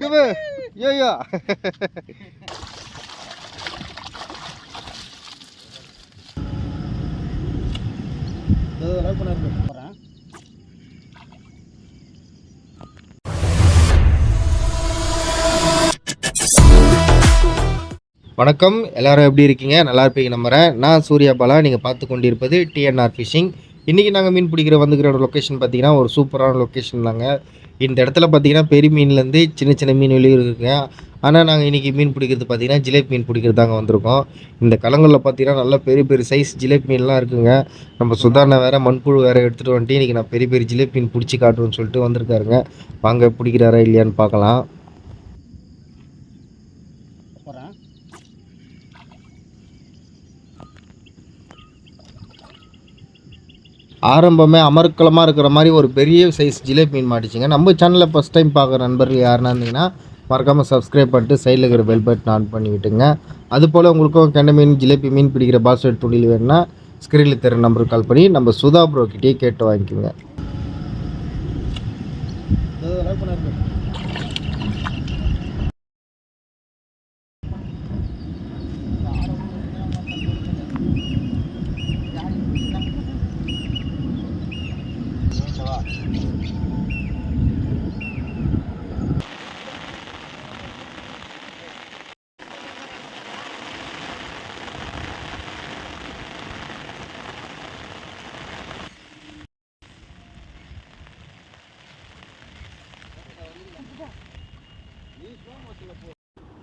Come on. Yeah. வணக்கம், எல்லாரும் எப்படி இருக்கீங்க? நல்லா இருப்பீங்க நம்புறேன். நான் சூர்யா பாலா. நீங்கள் பார்த்து கொண்டிருப்பது டிஎன்ஆர் ஃபிஷிங். இன்றைக்கி நாங்கள் மீன் பிடிக்கிற வந்துக்கிற லொக்கேஷன் பார்த்தீங்கன்னா ஒரு சூப்பரான லொக்கேஷன் தாங்க. இந்த இடத்துல பார்த்தீங்கன்னா பெரிய மீன்லேருந்து சின்ன சின்ன மீன் வெளியே இருக்குங்க. ஆனால் நாங்கள் இன்றைக்கி மீன் பிடிக்கிறது பார்த்தீங்கன்னா ஜிலேபி மீன் பிடிக்கிறது தாங்க வந்திருக்கோம். இந்த கலங்களில் பார்த்தீங்கன்னா நல்லா பெரிய பெரிய சைஸ் ஜிலேபி மீன்லாம் இருக்குங்க. நம்ம சுதாரணை வேறு மண்புழு வேறு எடுத்துகிட்டு வந்துட்டு இன்றைக்கி நான் பெரிய பெரிய ஜிலேபி மீன் பிடிச்சி காட்டுவேன்னு சொல்லிட்டு வந்திருக்காருங்க. வாங்க பிடிக்கிறாரா இல்லையான்னு பார்க்கலாம். ஆரம்பமே அமர்க்கலமாக இருக்கிற மாதிரி ஒரு பெரிய சைஸ் ஜிலேபி மீன் மாட்டிச்சிங்க. நம்ம சேனலில் ஃபஸ்ட் டைம் பார்க்குற நண்பர்கள் யாருன்னா இருந்தீங்கன்னா மறக்காமல் சப்ஸ்கிரைப் பண்ணிட்டு சைடில் இருக்கிற பெல் பட்டன் ஆன் பண்ணி விட்டுங்க. அதுபோல் உங்களுக்கும் கெண்டை மீன் ஜிலேபி மீன் பிடிக்கிற பாஸ்கெட் துணியில் வேணுன்னா ஸ்க்ரீனில் தர நம்பருக்கு கால் பண்ணி நம்ம சுதா ப்ரோக்கிட்டே கேட்டு வாங்கிக்கோங்க.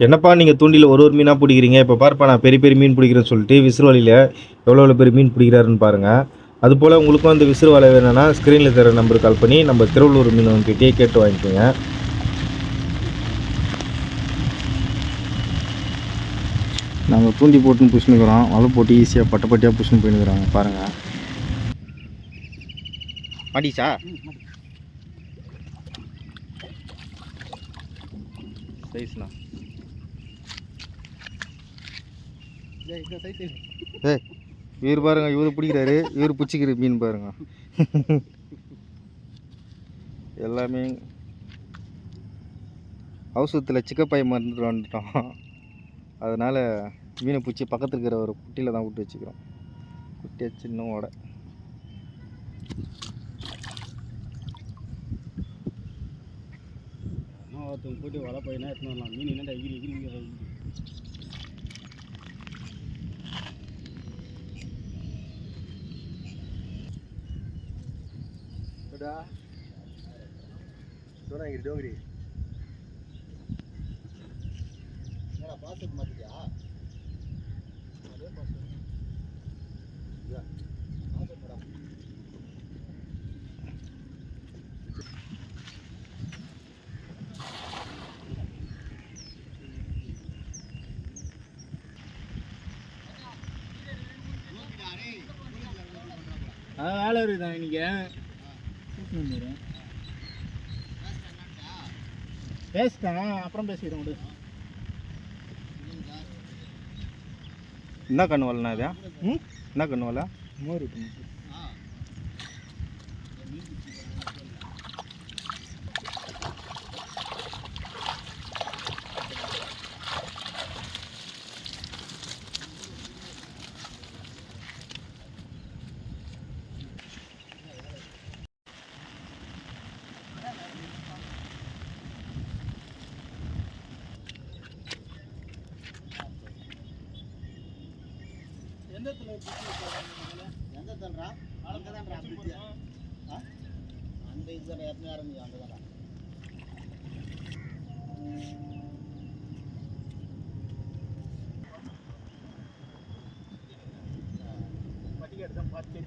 என்னப்பா நீங்கள் தூண்டில் ஒரு மீனாக பிடிக்கிறீங்க? இப்போ பார்ப்பா நான் பெரிய பெரிய மீன் பிடிக்கிறேன்னு சொல்லிட்டு விசிறு வலையில் எவ்வளோ பெரிய மீன் பிடிக்கிறாருன்னு பாருங்கள். அதுபோல் உங்களுக்கும் அந்த விசிறு வலை வேணும்னா ஸ்க்ரீனில் தர நம்பருக்கு கால் பண்ணி நம்ம திருவள்ளூர் மீனவங்கிட்டே கேட்டு வாங்கிக்கோங்க. நாங்கள் தூண்டி போட்டுன்னு புஷ்ணுக்கிறோம். வலை போட்டு ஈஸியாக பட்டையாக புஷ்ணு போயின்னுக்குறாங்க பாருங்கள். மாட்டிச்சா? சைஸ்ண்ணா இவர் பாருங்க, இவர் பிடிக்கிறாரு, இவர் பிடிச்சிக்கிற மீன் பாருங்க. எல்லாமே அவசரத்தில் சிக்கப்பாய் மறந்துட்டு வந்துட்டோம். அதனால் மீனை பிடிச்சி பக்கத்தில் இருக்கிற ஒரு குட்டியில் தான் விட்டு வச்சுக்கிறோம். குட்டியை சின்னவோட போட்டு வலை போயினா எடுத்துன்னு வரலாம். மீன் என்னடா டோங்கரி பாஸ்கெட் மாட்டியா? வேலை இருக்குதா இன்னைக்கு? பேசிட்டேன், அப்புறம் பேசிக்கிறேன். என்ன கண்ணு வரலண்ணா இது? என்ன கண்ணு வரல? மோர் விட்டு அந்த இது ஆரம்பி அங்கதான் பட்டிக்கு எடுத்தான் பார்த்து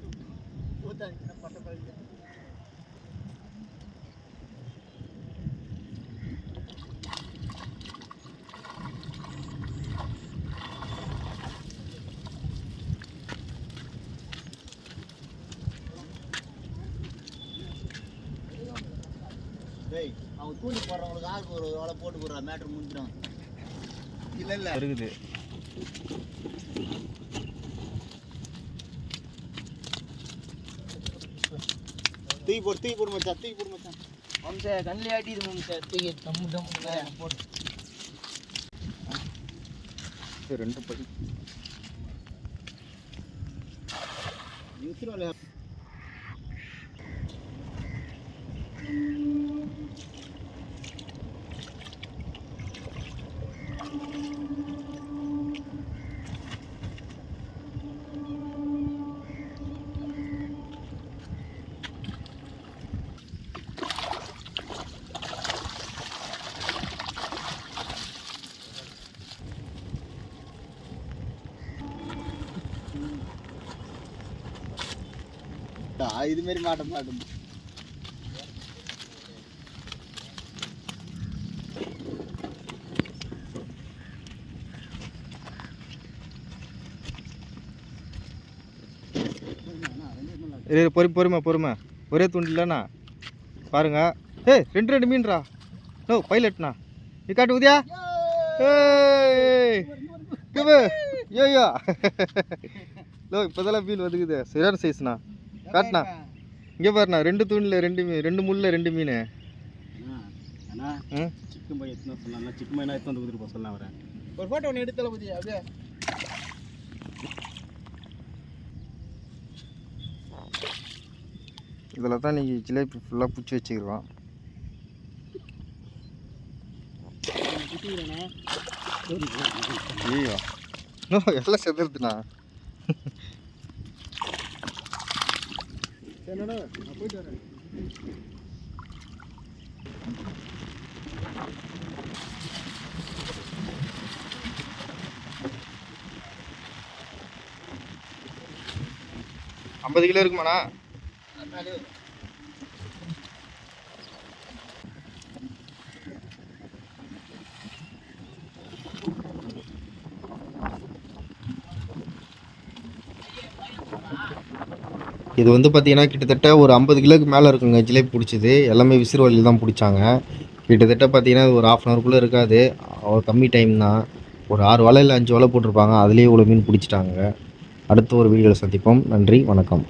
ஊத்தாங்க பட்ட பழகி. அவங்க தூண்டி போடுறவங்களுக்கு ஆளுக்கு ஒரு வலை போட்டு போடுற மேட்ரு முடிஞ்சிடும். இல்லை இருக்குது. தூக்கி போடு மச்சான், தூக்கி போடு மச்சான். கண்ணில் ஆட்டிது தூக்கி தம்மு தம்மு போட்டு 2 படி இது மாதிரி மாட்ட மாட்டோம். பொறுமை ஒரே தூண்டிலண்ணா பாருங்க. ஏய் 2 மீன்ரா. நோ பைலட்ண்ணா நீ காட்டு உதியா. ஐயோ லோ இப்போதெல்லாம் மீன் வந்துக்குது. சரியான சைஸ்ண்ணா. காட்டுண்ணா இங்கே பாருண்ணா 2 தூண்டில் 2 முள்ள 2 மீன். சிக்கன் பை எத்தனை சொன்னா சிக்கன் பையனா எத்தனை வந்து கொடுத்துட்டு சொல்லலாம். வரேன் ஒரு ஃபோட்டோ ஒன்று எடுத்தல புதியா அப்படியே. இதில் தான் நீங்கள் ஜிலேபி ஃபுல்லாக பிடிச்சி வச்சுக்கிறோம். ஐயோ நோ எல்லாம் செதுருதுண்ணா. என்னடா நான் போயிட்டு வரேன். $50 கிலோ இருக்குமாண்ணா? இது வந்து பார்த்தீங்கன்னா கிட்டத்தட்ட ஒரு 50 கிலோக்கு மேலே இருக்குங்க ஜிலேபி பிடிச்சது. எல்லாமே விசிறுவலியில் தான் பிடிச்சாங்க. கிட்டத்தட்ட பார்த்தீங்கன்னா ஒரு 1/2 அன் ஹவருக்குள்ளே இருக்காது. கம்மி டைம் தான். ஒரு 6 வலை இல்லை 5 வலை போட்டிருப்பாங்க. அதுலேயே இவ்வளோ மீன் பிடிச்சிட்டாங்க. அடுத்த ஒரு வீடியோவில் சந்திப்போம். நன்றி, வணக்கம்.